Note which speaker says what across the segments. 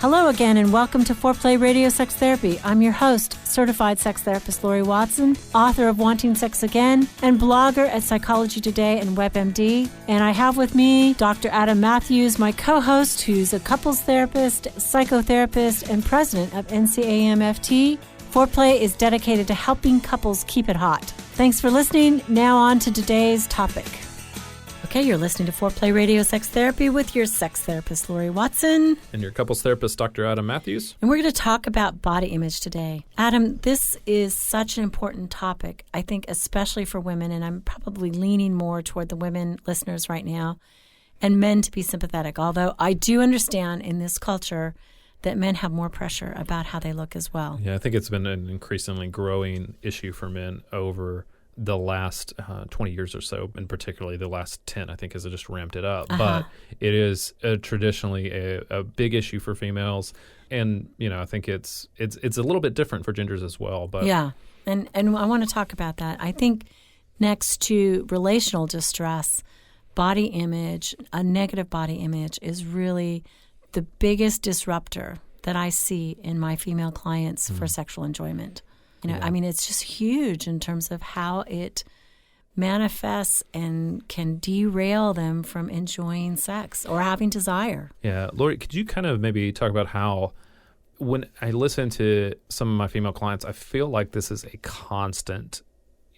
Speaker 1: Hello again and welcome to Foreplay Radio Sex Therapy. I'm your host, certified sex therapist Laurie Watson, author of Wanting Sex Again, and blogger at Psychology Today and WebMD. And I have with me Dr. Adam Mathews, my co-host, who's a couples therapist, psychotherapist, and president of NCAMFT. Foreplay is dedicated to helping couples keep it hot. Thanks for listening. Now on to today's topic. Okay, you're listening to Foreplay Radio Sex Therapy with your sex therapist, Laurie Watson.
Speaker 2: And your couples therapist, Dr. Adam Mathews.
Speaker 1: And we're going to talk about body image today. Adam, this is such an important topic, I think, especially for women, and I'm probably leaning more toward the women listeners right now, and men to be sympathetic, although I do understand in this culture that men have more pressure about how they look as well.
Speaker 2: Yeah, I think it's been an increasingly growing issue for men over the last 20 years or so, and particularly the last 10, I think, has just ramped it up. But it is traditionally a big issue for females. And, you know, I think it's a little bit different for genders as well. But
Speaker 1: yeah, and I want to talk about that. I think next to relational distress, body image, a negative body image is really the biggest disruptor that I see in my female clients for sexual enjoyment. You know, I mean, it's just huge in terms of how it manifests and can derail them from enjoying sex or having desire.
Speaker 2: Yeah. Laurie, could you kind of maybe talk about how, when I listen to some of my female clients, I feel like this is a constant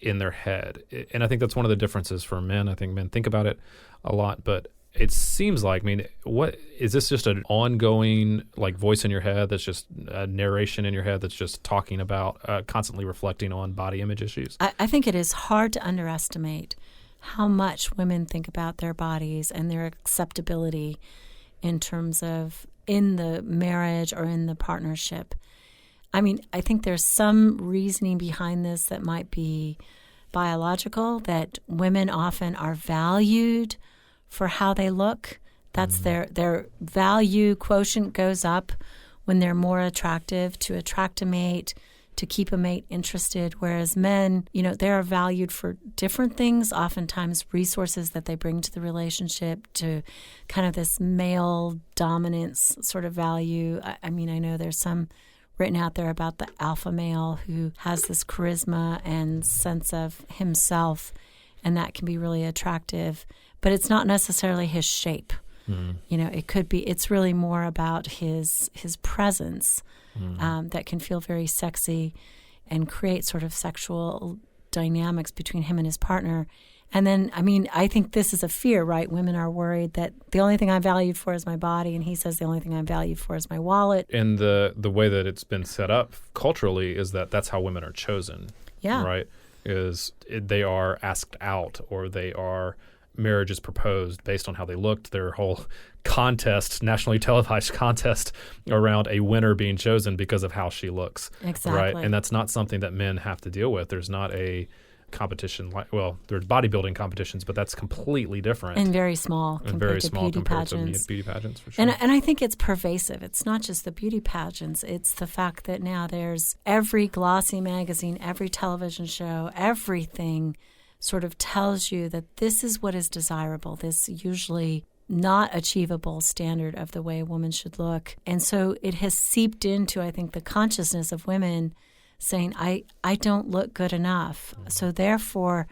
Speaker 2: in their head. And I think that's one of the differences for men. I think men think about it a lot, but it seems like, I mean, what is this, just an ongoing like voice in your head that's just a narration in your head that's just talking about constantly reflecting on body image issues?
Speaker 1: I think it is hard to underestimate how much women think about their bodies and their acceptability in terms of in the marriage or in the partnership. I mean, I think there's some reasoning behind this that might be biological, that women often are valued for how they look. That's their value quotient goes up when they're more attractive, to attract a mate, to keep a mate interested, whereas men, you know, they are valued for different things, oftentimes resources that they bring to the relationship, to kind of this male dominance sort of value. I mean, I know there's some written out there about the alpha male who has this charisma and sense of himself, and that can be really attractive. But it's not necessarily his shape. You know, it could be, it's really more about his presence that can feel very sexy and create sort of sexual dynamics between him and his partner. And then, I mean, I think this is a fear, right? Women are worried that the only thing I'm valued for is my body, and he says the only thing I'm valued for is my wallet.
Speaker 2: And the way that it's been set up culturally is that that's how women are chosen.
Speaker 1: Yeah.
Speaker 2: Right? They are asked out, or they are, marriage is proposed based on how they looked. Their whole contest, nationally televised contest around a winner being chosen because of how she looks.
Speaker 1: Exactly.
Speaker 2: Right? And that's not something that men have to deal with. There's not a competition like, well, there's bodybuilding competitions, but that's completely different.
Speaker 1: And very small compared to beauty pageants.
Speaker 2: Beauty pageants, for sure.
Speaker 1: And I think it's pervasive. It's not just the beauty pageants. It's the fact that now there's every glossy magazine, every television show, everything sort of tells you that this is what is desirable, this usually not achievable standard of the way a woman should look. And so it has seeped into, I think, the consciousness of women saying, I don't look good enough, so therefore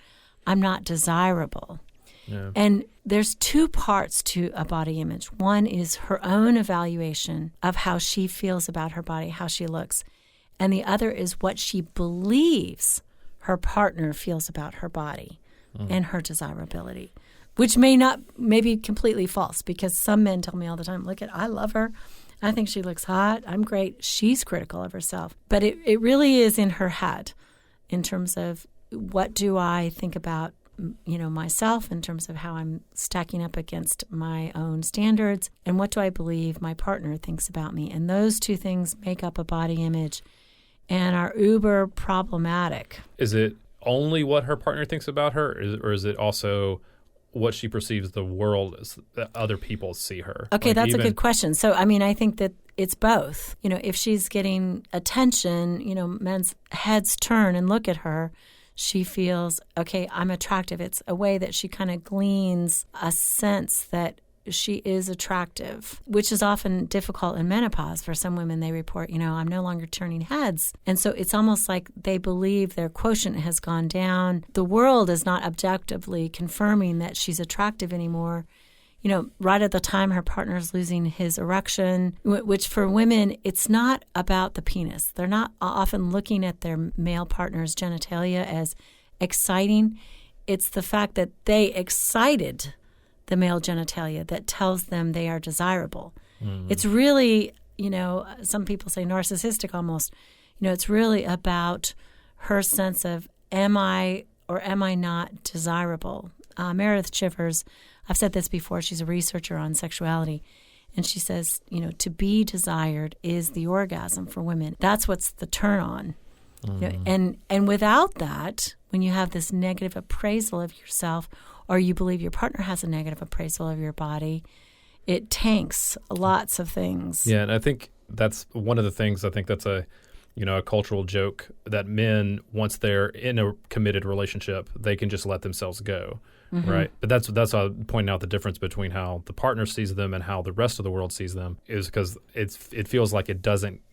Speaker 1: I'm not desirable.
Speaker 2: Yeah.
Speaker 1: And there's two parts to a body image. One is her own evaluation of how she feels about her body, how she looks. And the other is what she believes her partner feels about her body and her desirability, which may be completely false, because some men tell me all the time, look, I love her. I think she looks hot. I'm great. She's critical of herself. But it really is in her head in terms of what do I think about, you know, myself, in terms of how I'm stacking up against my own standards, and what do I believe my partner thinks about me. And those two things make up a body image and are uber problematic.
Speaker 2: Is it only what her partner thinks about her, or is it also what she perceives the world as, that other people see her?
Speaker 1: Okay, that's a good question. So, I mean, I think that it's both. You know, if she's getting attention, you know, men's heads turn and look at her, she feels, okay, I'm attractive. It's a way that she kind of gleans a sense that she is attractive, which is often difficult in menopause. For some women, they report, I'm no longer turning heads. And so it's almost like they believe their quotient has gone down. The world is not objectively confirming that she's attractive anymore. Right at the time her partner's losing his erection, which for women, it's not about the penis. They're not often looking at their male partner's genitalia as exciting. It's the fact that they excited the male genitalia that tells them they are desirable. It's really, some people say narcissistic almost. It's really about her sense of, am I or am I not desirable? Meredith Chivers, I've said this before, she's a researcher on sexuality, and she says, to be desired is the orgasm for women. That's what's the turn on. And without that, when you have this negative appraisal of yourself, or you believe your partner has a negative appraisal of your body, it tanks lots of things.
Speaker 2: Yeah, and I think that's one of the things, I think that's a cultural joke, that men, once they're in a committed relationship, they can just let themselves go. Right. But that's how I'm pointing out the difference between how the partner sees them and how the rest of the world sees them, is because it feels like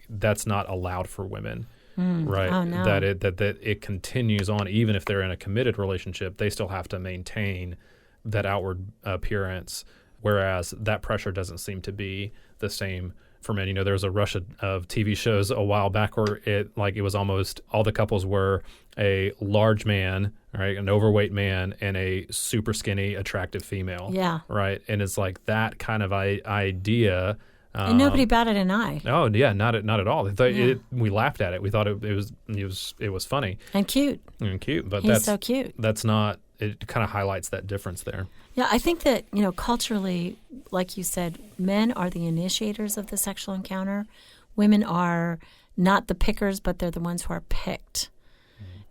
Speaker 2: that's not allowed for women. Right.
Speaker 1: Oh, no.
Speaker 2: That it continues on, even if they're in a committed relationship, they still have to maintain that outward appearance, whereas that pressure doesn't seem to be the same for men. There was a rush of TV shows a while back where it was almost all the couples were a large man, right, an overweight man, and a super skinny, attractive female.
Speaker 1: Yeah.
Speaker 2: Right. And it's like that kind of idea.
Speaker 1: And nobody batted an eye.
Speaker 2: Oh yeah, not at all. We laughed at it. We thought it was funny
Speaker 1: and cute.
Speaker 2: But
Speaker 1: he's so cute.
Speaker 2: That's not. It kind of highlights that difference there.
Speaker 1: Yeah, I think that culturally, like you said, men are the initiators of the sexual encounter. Women are not the pickers, but they're the ones who are picked.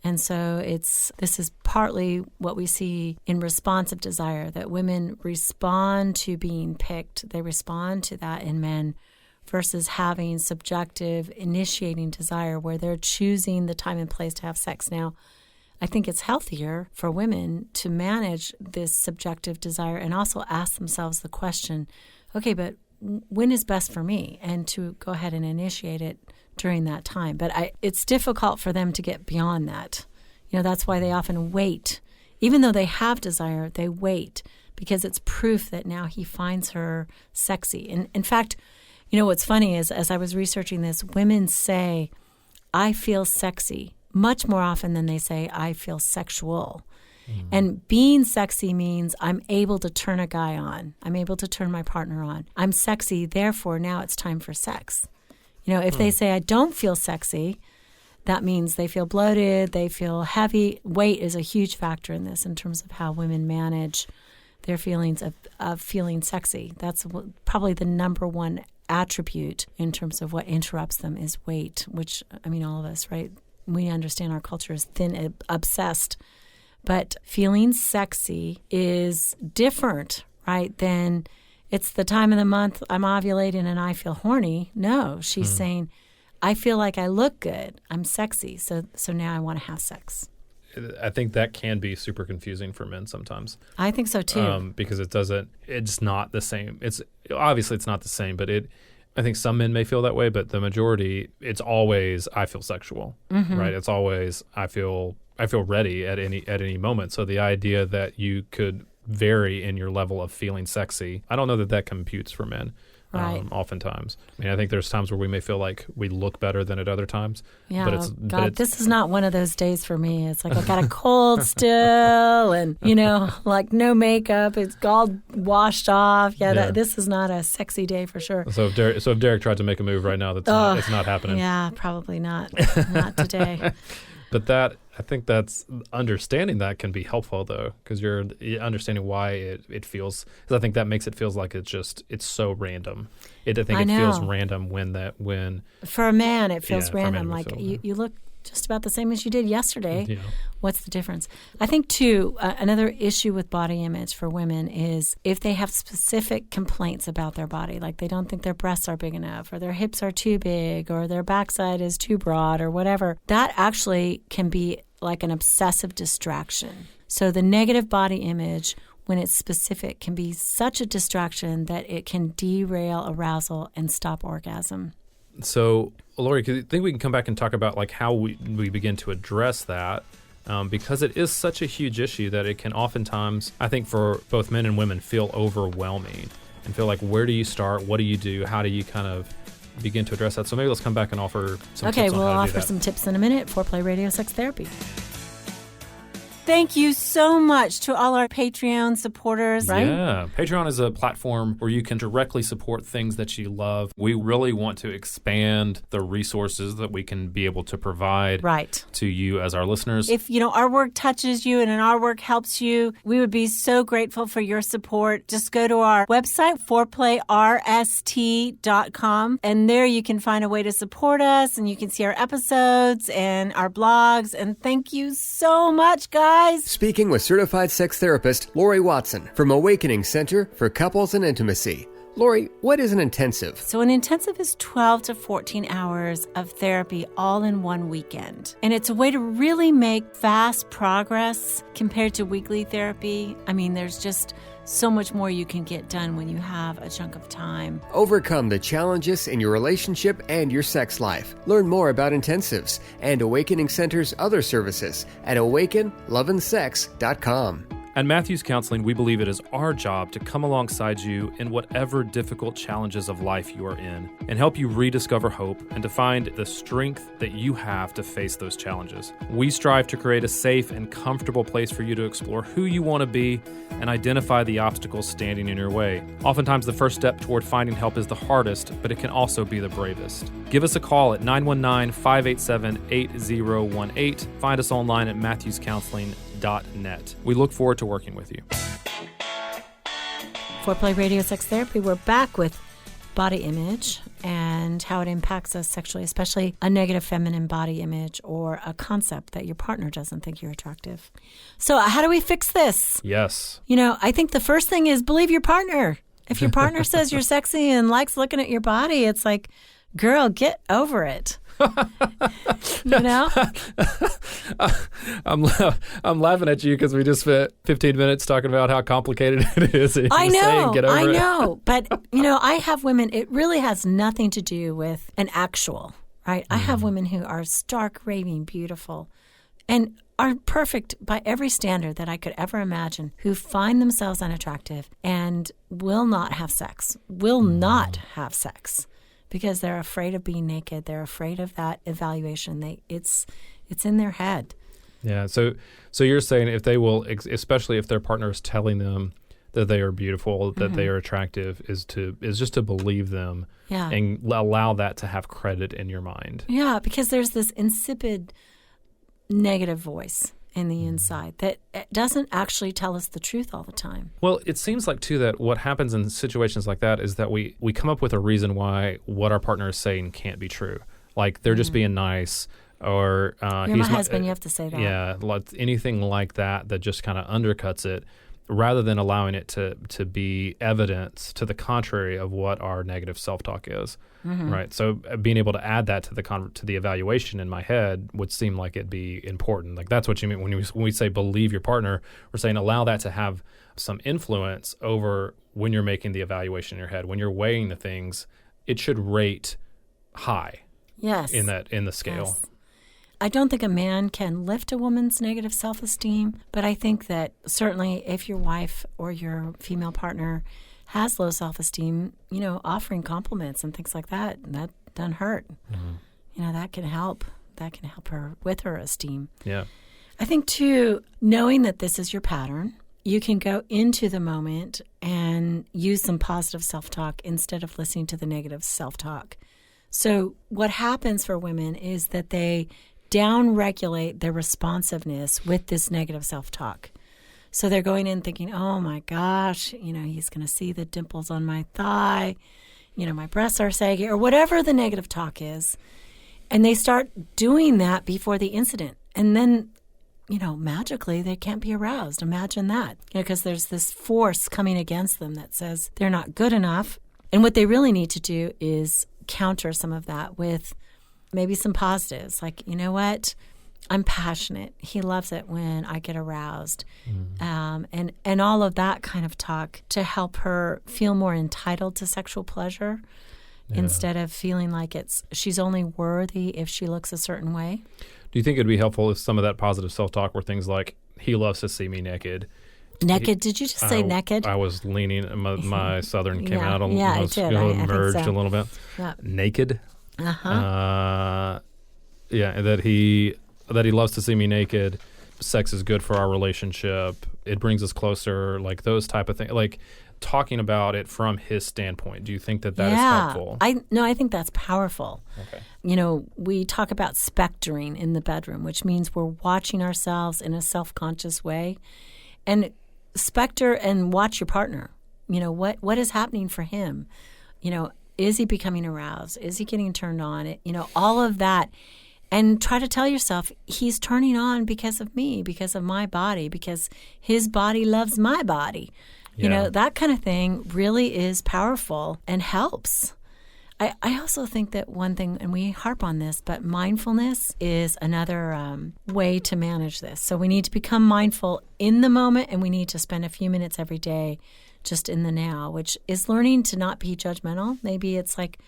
Speaker 1: And so this is partly what we see in responsive desire, that women respond to being picked. They respond to that in men versus having subjective, initiating desire where they're choosing the time and place to have sex. Now, I think it's healthier for women to manage this subjective desire and also ask themselves the question, okay, but when is best for me? And to go ahead and initiate it during that time. But it's difficult for them to get beyond that. That's why they often wait. Even though they have desire, they wait because it's proof that now he finds her sexy. And in fact, what's funny is as I was researching this, women say, I feel sexy much more often than they say, I feel sexual. And being sexy means I'm able to turn a guy on. I'm able to turn my partner on. I'm sexy, therefore now it's time for sex. If they say I don't feel sexy, that means they feel bloated, they feel heavy. Weight is a huge factor in this in terms of how women manage their feelings of feeling sexy. That's probably the number one attribute in terms of what interrupts them is weight, which, all of us, right? We understand our culture is thin, obsessed. But feeling sexy is different, right, than it's the time of the month I'm ovulating and I feel horny. No, she's saying, I feel like I look good. I'm sexy. So now I want to have sex.
Speaker 2: I think that can be super confusing for men sometimes.
Speaker 1: I think so too.
Speaker 2: Because it's not the same. Obviously it's not the same, but I think some men may feel that way, but the majority, it's always, I feel sexual, right? It's always, I feel ready at any moment. So the idea that you could vary in your level of feeling sexy, I don't know that computes for men.
Speaker 1: Right.
Speaker 2: Oftentimes. I think there's times where we may feel like we look better than at other times.
Speaker 1: Yeah, this is not one of those days for me. It's like I got a cold still and, like no makeup. It's all washed off. Yeah. This is not a sexy day for sure.
Speaker 2: So if Derek tried to make a move right now, it's not happening.
Speaker 1: Yeah, probably not. Not today.
Speaker 2: But I think that's understanding that can be helpful though, because you're understanding why it feels. Because I think that makes it feels like it's so random. It feels random when
Speaker 1: for a man it feels random. Like you look just about the same as you did yesterday.
Speaker 2: Yeah.
Speaker 1: What's the difference? I think, too, another issue with body image for women is if they have specific complaints about their body, like they don't think their breasts are big enough or their hips are too big or their backside is too broad or whatever, that actually can be like an obsessive distraction. So the negative body image when it's specific, can be such a distraction that it can derail arousal and stop orgasm.
Speaker 2: So, Laurie, do you think we can come back and talk about like how we begin to address that? Because it is such a huge issue that it can oftentimes, I think for both men and women, feel overwhelming and feel like, where do you start? What do you do? How do you kind of begin to address that? So maybe let's come back and offer some tips on how to do that.
Speaker 1: Okay, we'll offer some tips in a minute. Foreplay Radio Sex Therapy. Thank you so much to all our Patreon supporters, right?
Speaker 2: Yeah. Patreon is a platform where you can directly support things that you love. We really want to expand the resources that we can be able to provide to you as our listeners.
Speaker 1: If, our work touches you and our work helps you, we would be so grateful for your support. Just go to our website, foreplayrst.com, and there you can find a way to support us, and you can see our episodes and our blogs. And thank you so much, guys.
Speaker 3: Speaking with certified sex therapist Laurie Watson from Awakening Center for Couples and Intimacy. Laurie, what is an intensive?
Speaker 1: So an intensive is 12 to 14 hours of therapy all in one weekend. And it's a way to really make fast progress compared to weekly therapy. I mean, there's just so much more you can get done when you have a chunk of time.
Speaker 3: Overcome the challenges in your relationship and your sex life. Learn more about intensives and Awakening Center's other services at awakenloveandsex.com.
Speaker 2: At Mathews Counseling, we believe it is our job to come alongside you in whatever difficult challenges of life you are in and help you rediscover hope and to find the strength that you have to face those challenges. We strive to create a safe and comfortable place for you to explore who you want to be and identify the obstacles standing in your way. Oftentimes, the first step toward finding help is the hardest, but it can also be the bravest. Give us a call at 919-587-8018. Find us online at MathewsCounseling.net. We look forward to working with you.
Speaker 1: Foreplay Radio Sex Therapy, we're back with body image and how it impacts us sexually, especially a negative feminine body image or a concept that your partner doesn't think you're attractive. So how do we fix this?
Speaker 2: Yes.
Speaker 1: I think the first thing is believe your partner. If your partner says you're sexy and likes looking at your body, it's like, girl, get over it.
Speaker 2: I'm laughing at you because we just spent 15 minutes talking about how complicated it is.
Speaker 1: I know,
Speaker 2: get over
Speaker 1: I
Speaker 2: it.
Speaker 1: know. But, I have women, it really has nothing to do with an actual, right? I have women who are stark, raving, beautiful, and are perfect by every standard that I could ever imagine, who find themselves unattractive and will not have sex, because they're afraid of being naked. They're afraid of that evaluation. It's in their head.
Speaker 2: Yeah. So you're saying if they will, especially if their partner is telling them that they are beautiful, that they are attractive, is just to believe them and allow that to have credit in your mind.
Speaker 1: Yeah, because there's this insipid negative voice in the inside that doesn't actually tell us the truth all the time.
Speaker 2: Well, it seems like, too, that what happens in situations like that is that we come up with a reason why what our partner is saying can't be true. Like they're just being nice, or
Speaker 1: you're my husband, you have to say that.
Speaker 2: Yeah, anything like that just kind of undercuts it, rather than allowing it to be evidence to the contrary of what our negative self-talk is. Right. So being able to add that to the evaluation in my head would seem like it'd be important. Like that's what you mean when we say believe your partner. We're saying allow that to have some influence over when you're making the evaluation in your head. When you're weighing the things, it should rate high.
Speaker 1: Yes.
Speaker 2: In the scale.
Speaker 1: Yes. I don't think a man can lift a woman's negative self-esteem, but I think that certainly if your wife or your female partner has low self-esteem, offering compliments and things like that doesn't hurt. That can help. That can help her with her esteem.
Speaker 2: Yeah.
Speaker 1: I think, too, knowing that this is your pattern, you can go into the moment and use some positive self-talk instead of listening to the negative self-talk. So what happens for women is that they down-regulate their responsiveness with this negative self-talk. So they're going in thinking, oh, my gosh, he's going to see the dimples on my thigh, my breasts are saggy, or whatever the negative talk is. And they start doing that before the incident. And then, magically they can't be aroused. Imagine that, because there's this force coming against them that says they're not good enough. And what they really need to do is counter some of that with maybe some positives. Like, you know what? I'm passionate. He loves it when I get aroused. And all of that kind of talk to help her feel more entitled to sexual pleasure instead of feeling like she's only worthy if she looks a certain way.
Speaker 2: Do you think it'd be helpful if some of that positive self-talk were things like, he loves to see me naked?
Speaker 1: Naked? Did you just say naked?
Speaker 2: I was leaning, my southern came out a little,
Speaker 1: I did.
Speaker 2: merged
Speaker 1: I think so.
Speaker 2: a little bit.
Speaker 1: Yeah.
Speaker 2: Naked?
Speaker 1: Uh-huh.
Speaker 2: That he loves to see me naked. Sex is good for our relationship. It brings us closer, like those type of things. Like talking about it from his standpoint. Do you think that is helpful?
Speaker 1: I think that's powerful.
Speaker 2: Okay.
Speaker 1: We talk about spectoring in the bedroom, which means we're watching ourselves in a self-conscious way. And specter and watch your partner. What is happening for him? Is he becoming aroused? Is he getting turned on? All of that. And try to tell yourself, he's turning on because of me, because of my body, because his body loves my body. That kind of thing really is powerful and helps. I also think that one thing, and we harp on this, but mindfulness is another way to manage this. So we need to become mindful in the moment, and we need to spend a few minutes every day just in the now, which is learning to not be judgmental. Maybe it's like,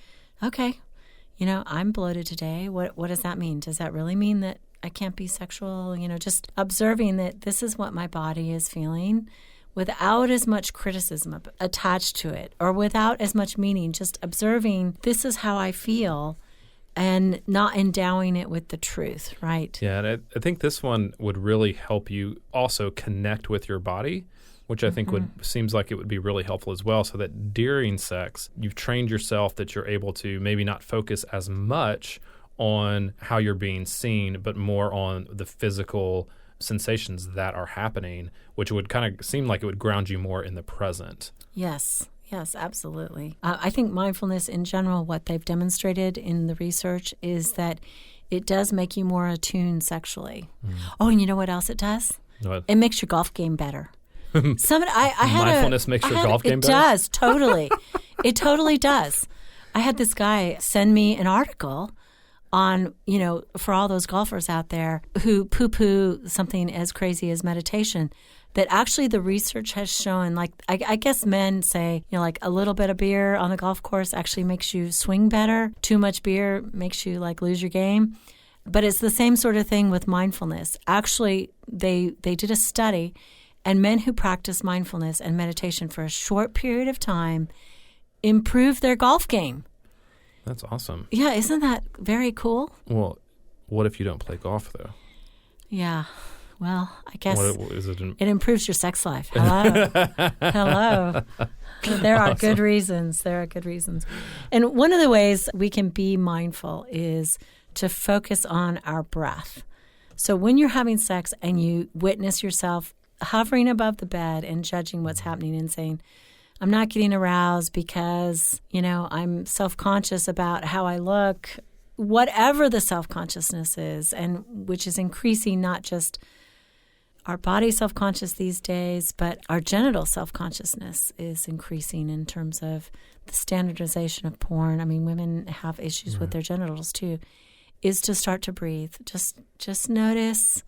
Speaker 1: okay, I'm bloated today. What does that mean? Does that really mean that I can't be sexual? Just observing that this is what my body is feeling without as much criticism attached to it or without as much meaning, just observing this is how I feel and not endowing it with the truth, right?
Speaker 2: Yeah, and I think this one would really help you also connect with your body, which I think seems like it would be really helpful as well, so that during sex, you've trained yourself that you're able to maybe not focus as much on how you're being seen, but more on the physical sensations that are happening, which would kind of seem like it would ground you more in the present.
Speaker 1: Yes, absolutely. I think mindfulness in general, what they've demonstrated in the research is that it does make you more attuned sexually. Oh, and you know what else it does?
Speaker 2: What?
Speaker 1: It makes your golf game better.
Speaker 2: Mindfulness makes your golf game better?
Speaker 1: It does, totally. It totally does. I had this guy send me an article on, for all those golfers out there who poo-poo something as crazy as meditation, that actually the research has shown, like, I guess men say, like a little bit of beer on the golf course actually makes you swing better. Too much beer makes you like lose your game. But it's the same sort of thing with mindfulness. Actually, they did a study, and men who practice mindfulness and meditation for a short period of time improve their golf game.
Speaker 2: That's awesome.
Speaker 1: Yeah, isn't that very cool?
Speaker 2: Well, what if you don't play golf, though?
Speaker 1: Yeah, well, I guess
Speaker 2: it
Speaker 1: improves your sex life. Hello. Hello. There are good reasons. And one of the ways we can be mindful is to focus on our breath. So when you're having sex and you witness yourself hovering above the bed and judging what's happening and saying, I'm not getting aroused because, I'm self-conscious about how I look, whatever the self-consciousness is, and which is increasing not just our body self-conscious these days, but our genital self-consciousness is increasing in terms of the standardization of porn. I mean, women have issues with their genitals too, is to start to breathe. Just notice,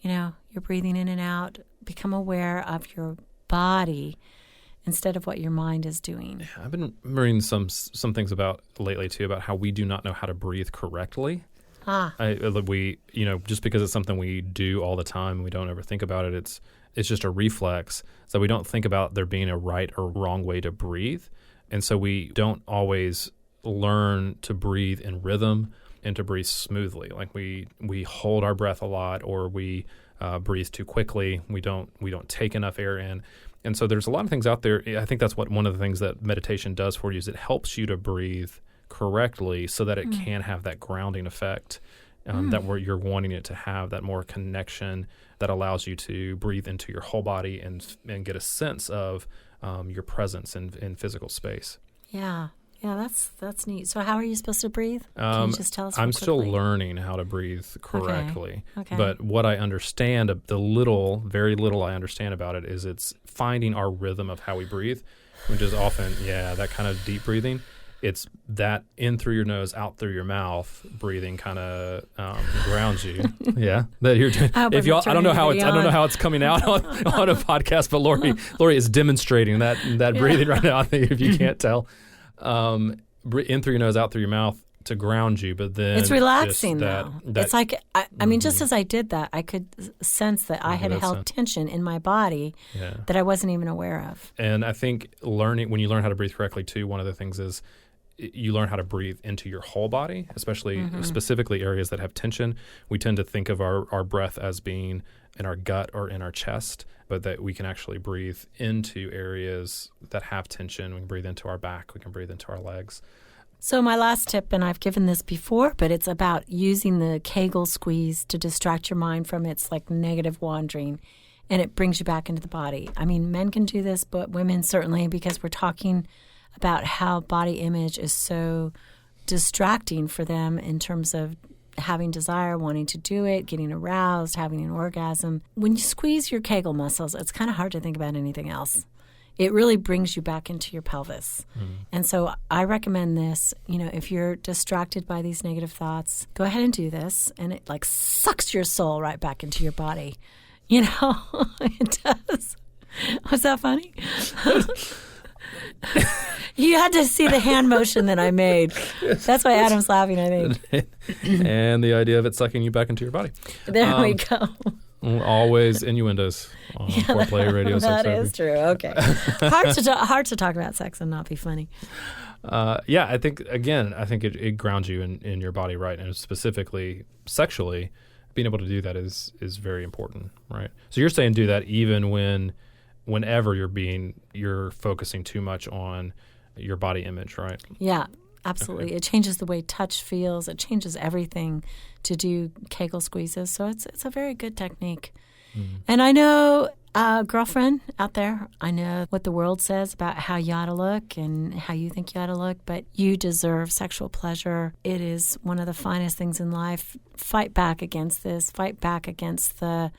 Speaker 1: you're breathing in and out. Become aware of your body instead of what your mind is doing.
Speaker 2: Yeah, I've been reading some things about lately too about how we do not know how to breathe correctly. Just because it's something we do all the time and we don't ever think about it, it's just a reflex. So we don't think about there being a right or wrong way to breathe. And so we don't always learn to breathe in rhythm and to breathe smoothly. Like we hold our breath a lot, or we breathe too quickly. We don't take enough air in. And so there's a lot of things out there. I think that's what one of the things that meditation does for you is it helps you to breathe correctly so that it can have that grounding effect that where you're wanting it to have, that more connection that allows you to breathe into your whole body and get a sense of your presence in physical space.
Speaker 1: Yeah, that's neat. So how are you supposed to breathe? Can you just tell us
Speaker 2: I'm
Speaker 1: quickly?
Speaker 2: still learning how to breathe correctly.
Speaker 1: Okay.
Speaker 2: But what I understand, very little I understand about it, is it's finding our rhythm of how we breathe, which is often, that kind of deep breathing. it's that in through your nose, out through your mouth, breathing kind of grounds you. Yeah, that you're doing. If y'all, I don't know how it's coming out on a podcast, but Laurie is demonstrating that breathing right now. I think if you can't tell, in through your nose, out through your mouth to ground you, but then
Speaker 1: it's relaxing though. It's like I mean, just as I did that, I could sense that I had held tension in my body that I wasn't even aware of.
Speaker 2: And I think when you learn how to breathe correctly too, one of the things is you learn how to breathe into your whole body, especially specifically areas that have tension. We tend to think of our breath as being in our gut or in our chest, but that we can actually breathe into areas that have tension. We can breathe into our back. We can breathe into our legs.
Speaker 1: So my last tip, and I've given this before, but it's about using the Kegel squeeze to distract your mind from its like negative wandering, and it brings you back into the body. I mean, men can do this, but women certainly, because we're talking about how body image is so distracting for them in terms of having desire, wanting to do it, getting aroused, having an orgasm. When you squeeze your Kegel muscles, it's kind of hard to think about anything else. It really brings you back into your pelvis. And so I recommend this, if you're distracted by these negative thoughts, go ahead and do this, and it like sucks your soul right back into your body. It does. Was that funny? You had to see the hand motion that I made. That's why Adam's laughing, I think.
Speaker 2: And the idea of it sucking you back into your body.
Speaker 1: There we go.
Speaker 2: Always innuendos on Foreplay Radio Sex Therapy.
Speaker 1: That is true. Okay. Hard to talk about sex and not be funny.
Speaker 2: I think it grounds you in your body, right? And specifically sexually, being able to do that is very important, right? So you're saying do that even whenever you're focusing too much on your body image, right?
Speaker 1: Yeah, absolutely. Okay. It changes the way touch feels. It changes everything to do Kegel squeezes. So it's a very good technique. And I know, girlfriend out there, I know what the world says about how you ought to look and how you think you ought to look, but you deserve sexual pleasure. It is one of the finest things in life. Fight back against this. Fight back against the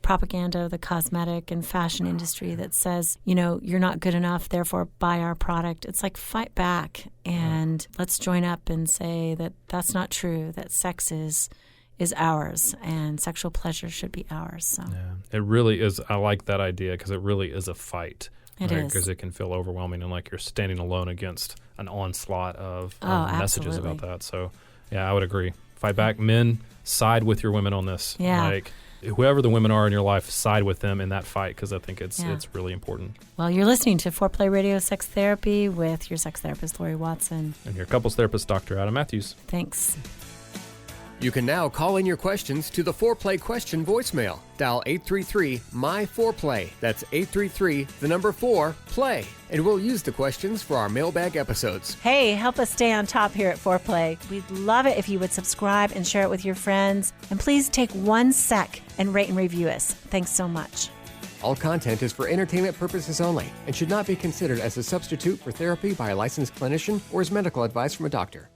Speaker 1: propaganda of the cosmetic and fashion industry that says, you're not good enough, therefore buy our product. It's like fight back and let's join up and say that that's not true, that sex is ours and sexual pleasure should be ours. So
Speaker 2: it really is. I like that idea because it really is a fight.
Speaker 1: It is.
Speaker 2: Because it can feel overwhelming and like you're standing alone against an onslaught of messages about that. So, I would agree. Fight back. Men, side with your women on this.
Speaker 1: Yeah.
Speaker 2: Like, whoever the women are in your life, side with them in that fight because I think it's really important.
Speaker 1: Well, you're listening to Foreplay Radio Sex Therapy with your sex therapist, Laurie Watson.
Speaker 2: And your couples therapist, Dr. Adam Mathews.
Speaker 1: Thanks.
Speaker 3: You can now call in your questions to the Foreplay question voicemail. Dial 833-MY-4PLAY. That's 833-4-PLAY. And we'll use the questions for our mailbag episodes.
Speaker 1: Hey, help us stay on top here at Foreplay. We'd love it if you would subscribe and share it with your friends. And please take 1 sec and rate and review us. Thanks so much.
Speaker 3: All content is for entertainment purposes only and should not be considered as a substitute for therapy by a licensed clinician or as medical advice from a doctor.